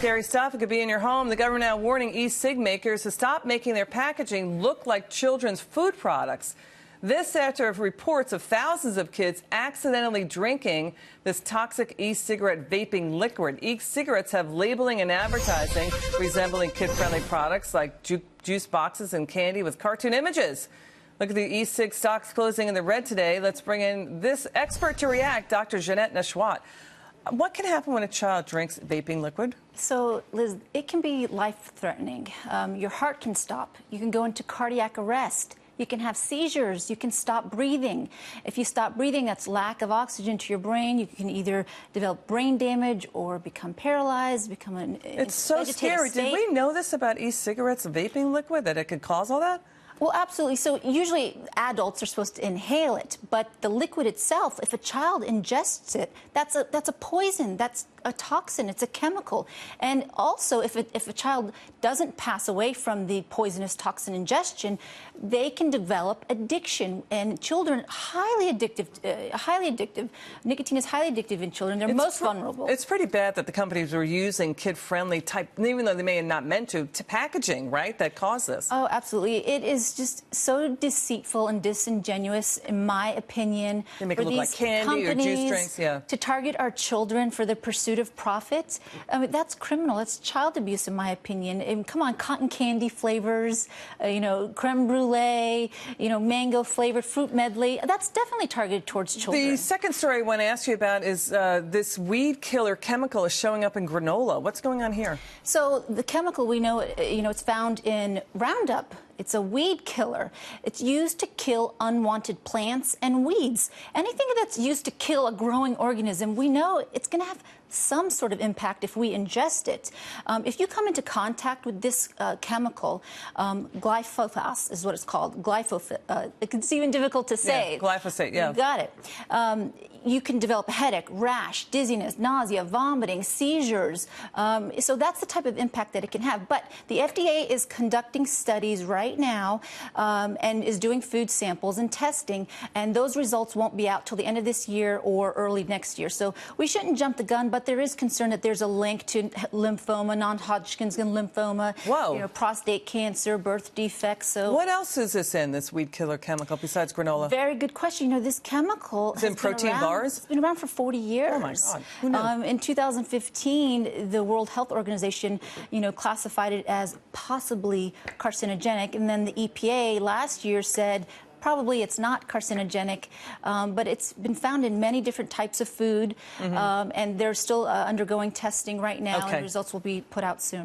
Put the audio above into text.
Scary stuff. It could be in your home. The government now warning e-cig makers to stop making their packaging look like children's food products. This after reports of thousands of kids accidentally drinking this toxic e-cigarette vaping liquid. E-cigarettes have labeling and advertising resembling kid-friendly products like juice boxes and candy with cartoon images. Look at the e-cig stocks closing in the red today. Let's bring in this expert to react, Dr. Janette Nesheiwat. What can happen when a child drinks vaping liquid? So, Liz, it can be life-threatening. Your heart can stop. You can go into cardiac arrest. You can have seizures. You can stop breathing. If you stop breathing, that's lack of oxygen to your brain. You can either develop brain damage or become paralyzed, become an It's so scary. state. Did we know this about e-cigarettes, vaping liquid, that it could cause all that? Well, absolutely. So usually adults are supposed to inhale it, but the liquid itself, if a child ingests it, that's a poison. That's a toxin. It's a chemical. And also, if a child doesn't pass away from the poisonous toxin ingestion, they can develop addiction. And children, highly addictive. Nicotine is highly addictive in children. They're most vulnerable. It's pretty bad that the companies were using kid-friendly type, even though they may have not meant to packaging, right, that caused this. Oh, absolutely. It is just so deceitful and disingenuous, in my opinion. They make it look like candy or juice drinks, yeah. To target our children for the pursuit of profit. I mean, that's criminal. It's child abuse, in my opinion. And come on, cotton candy flavors, creme brulee, mango flavored fruit medley. That's definitely targeted towards children. The second story I want to ask you about is this weed killer chemical is showing up in granola. What's going on here? So the chemical, we know, it's found in Roundup. It's a weed killer. It's used to kill unwanted plants and weeds. Anything that's used to kill a growing organism, we know it's going to have some sort of impact if we ingest it. If you come into contact with this chemical, glyphosate is what it's called. Glyphosate. It's even difficult to say. Yeah, glyphosate, yeah. You got it. You can develop headache, rash, dizziness, nausea, vomiting, seizures. So that's the type of impact that it can have. But the FDA is conducting studies right now and is doing food samples and testing, and those results won't be out till the end of this year or early next year. So we shouldn't jump the gun, but there is concern that there's a link to lymphoma, non-Hodgkin's lymphoma, prostate cancer, birth defects. So what else is this in, this weed killer chemical, besides granola? Very good question. This chemical is in protein bars? It's been around for 40 years. Oh, my God. Who knew? In 2015, the World Health Organization, classified it as possibly carcinogenic, and then the EPA last year said probably it's not carcinogenic, but it's been found in many different types of food, and they're still undergoing testing right now, and the results will be put out soon.